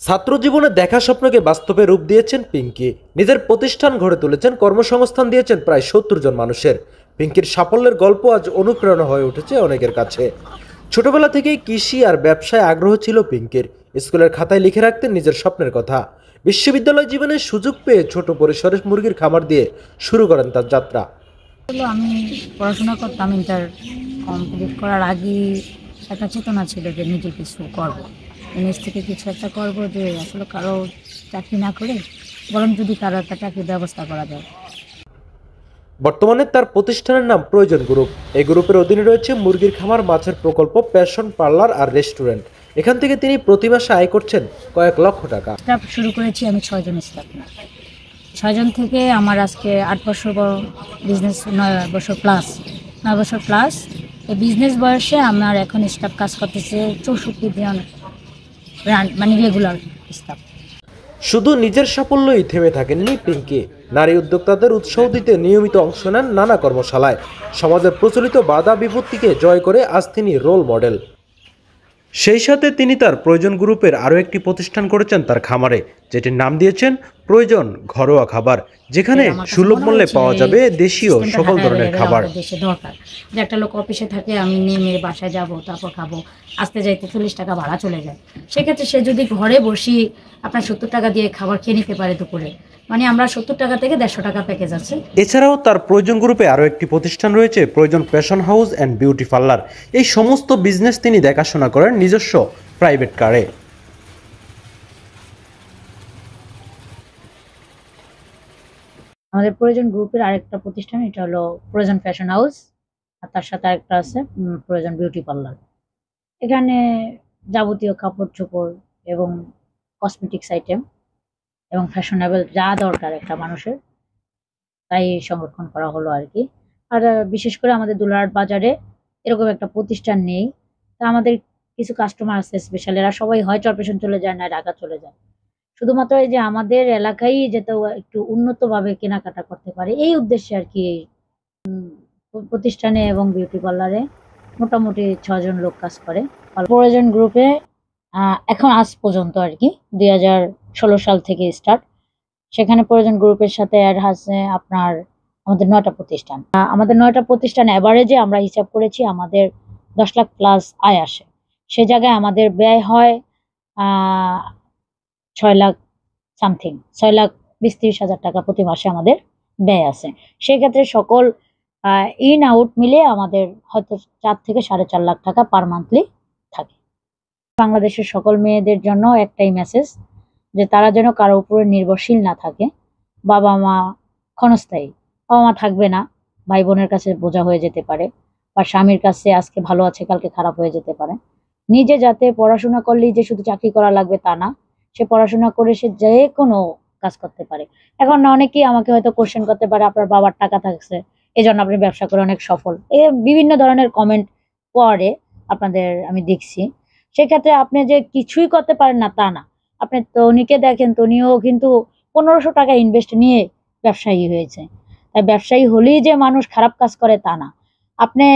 ছাত্র জীবনে দেখা স্বপ্নকে বাস্তবে রূপ দিয়েছেন পিঙ্কি। নিজের প্রতিষ্ঠান গড়ে তুলেছেন, কর্মসংস্থান দিয়েছেন প্রায় ৭০ জন মানুষের। পিঙ্কির সাফল্যের গল্প আজ অনুপ্রেরণা হয়ে উঠেছে অনেকের কাছে। ছোটবেলা থেকেই কৃষি আর ব্যবসায় আগ্রহ ছিল পিঙ্কির। স্কুলের খাতায় লিখে রাখতেন নিজের স্বপ্নের কথা। বিশ্ববিদ্যালয় জীবনে সুযোগ পেয়ে ছোট পরিসরে মুরগির খামার দিয়ে শুরু করেন তার যাত্রা। আমি পড়াশোনা করতাম, ইন্টার কমপ্লিট করার আগেই একটা চেতনা ছিল যে নিজে কিছু করবো, নিজ থেকে কিছু একটা করবো, যে আসলে কারো চাকরি না করে বরং যদি কারো একটা চাকরির ব্যবস্থা করা যায়। বর্তমানে তার প্রতিষ্ঠানের নাম প্রয়োজন গ্রুপ। এই গ্রুপের অধীনে রয়েছে মুরগির খামার, মাছের প্রকল্প, প্যাশন পার্লার আর রেস্টুরেন্ট। এখান থেকে তিনি প্রতি মাসে আয় করছেন কয়েক লক্ষ টাকা। স্টাফ শুরু করেছি আমি 6 জন স্টাফ না, 6 জন থেকে আমার আজকে 8 বছর বিজনেস, 9 বছর প্লাস। এই বিজনেস বয়সে আমার এখন স্টাফ কাজ করতেছে 64 জন, মানে রেগুলার স্টাফ। শুধু নিজের সাফল্যই থেমে থাকেননি পিঙ্কি। নারী উদ্যোক্তাদের উৎসাহ দিতে নিয়মিত অংশ নেন নানা কর্মশালায়। সমাজের প্রচলিত বাধা বিপত্তিকে জয় করে আজ তিনি রোল মডেল। সেই সাথে তিনি তার প্রয়োজন গ্রুপের আরও একটি প্রতিষ্ঠান করেছেন তার খামারে, যেটির নাম দিয়েছেন প্রয়োজন ঘরোয়া খাবার, যেখানে সুলভ মূল্যে পাওয়া যাবে দেশীয় সকল ধরনের খাবার। দেশে দরকার যে একটা লোক অফিসে থাকে, আমি নেমে বাসায় যাব, তারপর খাবো, আসতে যাইতে 40 টাকা ভাড়া চলে যায়। সেক্ষেত্রে সে যদি ঘরে বসি আপনার 70 টাকা দিয়ে খাবার খেয়ে নিতে পারে দুপুরে, মানে আমরা 70 টাকা থেকে 150 টাকা প্যাকেজ আছে। এছাড়াও তার প্রয়োজন গ্রুপে আরও একটি প্রতিষ্ঠান রয়েছে প্রয়োজন fashion house and beauty parlour. এই সমস্ত বিজনেস তিনি দেখাশোনা করেন নিজস্ব প্রাইভেট কারে। আমাদের প্রয়োজন গ্রুপের আরেকটা প্রতিষ্ঠান, এটা হলো প্রয়োজন ফ্যাশন হাউস, আর তার সাথে আরেকটা আছে প্রয়োজন বিউটি পার্লার। এখানে যাবতীয় কাপড় চোপড় এবং কসমেটিক্স আইটেম এবং ফ্যাশনেবল যা দরকার একটা মানুষের, তাই সংরক্ষণ করা হলো আর কি। আর বিশেষ করে আমাদের দুলারহাট বাজারে এরকম একটা প্রতিষ্ঠান নেই। তা আমাদের কিছু কাস্টমার আছে স্পেশাল, এরা সবাই হয় চরপেশন চলে যায়, না ঢাকা চলে যায়। শুধুমাত্র এই যে আমাদের এলাকায় যাতে একটু উন্নতভাবে কেনাকাটা করতে পারে, এই উদ্দেশ্যে আর কি প্রতিষ্ঠানে এবং বিউটি পার্লারে মোটামুটি 6 জন লোক কাজ করে। প্রয়োজন গ্রুপে এখন আজ পর্যন্ত আর কি 2016 সাল থেকে স্টার্ট, সেখানে প্রয়োজন গ্রুপের সাথে অ্যাড আছে আপনার আমাদের 9টা প্রতিষ্ঠান। আমাদের 9টা প্রতিষ্ঠান অ্যাভারেজে আমরা হিসাব করেছি আমাদের 10 লাখ প্লাস আয় আসে। সে জায়গায় আমাদের ব্যয় হয় 6 লাখ সামথিং, 6,20,30 হাজার টাকা প্রতি মাসে আমাদের ব্যয় আছে। সেক্ষেত্রে সকল ইন আউট মিলে আমাদের হয়তো 4 থেকে 4.5 লাখ টাকা পার মান্থলি থাকে। বাংলাদেশের সকল মেয়েদের জন্য একটাই মেসেজ, যে তারা যেন কারো উপরে নির্ভরশীল না থাকে। বাবা মা ক্ষণস্থায়ী, বাবা মা থাকবে না, ভাই বোনের কাছে বোঝা হয়ে যেতে পারে, বা স্বামীর কাছে আজকে ভালো আছে কালকে খারাপ হয়ে যেতে পারে। নিজে যাতে পড়াশোনা করলেই যে শুধু চাকরি করা লাগবে তা না, সে পড়াশোনা করে সে যে কোনো কাজ করতে পারে। এখন অনেকেই আমাকে হয়তো কোশ্চেন করতে পারে, আপনার বাবার টাকা থাকছে এই জন্য আপনি ব্যবসা করে অনেক সফল, এ বিভিন্ন ধরনের কমেন্ট পরে আপনাদের আমি দেখছি। সেক্ষেত্রে আপনি যে কিছুই করতে পারেন না তা না। আপনি তনিকে দেখেন, তনিও কিন্তু 1500 টাকা ইনভেস্ট নিয়ে ব্যবসায়ী হয়েছে। তাই ব্যবসায়ী হলেই যে মানুষ খারাপ কাজ করে তা না। আপনি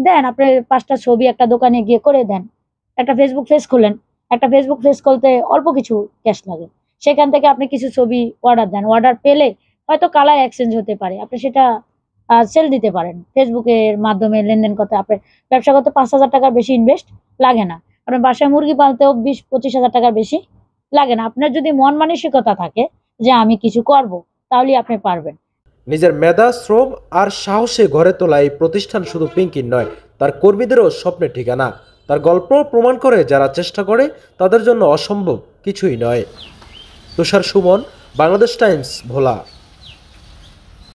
দেন, আপনি 5টা ছবি একটা দোকানে গিয়ে করে দেন, একটা ফেসবুক পেজ খুলেন, একটা ফেসবুক পেজ খুলতে অল্প কিছু ক্যাশ লাগে, সেখান থেকে আপনি কিছু ছবি অর্ডার দেন, অর্ডার পেলে হয়তো কালার এক্সচেঞ্জ হতে পারে, আপনি সেটা সেল দিতে পারেন। ফেসবুকের মাধ্যমে লেনদেন করতে আপনার ব্যবসা করতে 5,000 টাকার বেশি ইনভেস্ট লাগে না। আপনার বাসায় মুরগি পালতেও 20-25 হাজার টাকার বেশি লাগে না। আপনার যদি মন মানসিকতা থাকে যে আমি কিছু করব, তাহলেই আপনি পারবেন। নিজের মেধা, শ্রম আর সাহসে গড়ে তোলা এই প্রতিষ্ঠান শুধু পিঙ্কির নয়, তার কর্মীদেরও স্বপ্নের ঠিকানা। তার গল্প প্রমাণ করে যারা চেষ্টা করে তাদের জন্য অসম্ভব কিছুই নয়। তুষার সুমন, বাংলাদেশ টাইমস, ভোলা।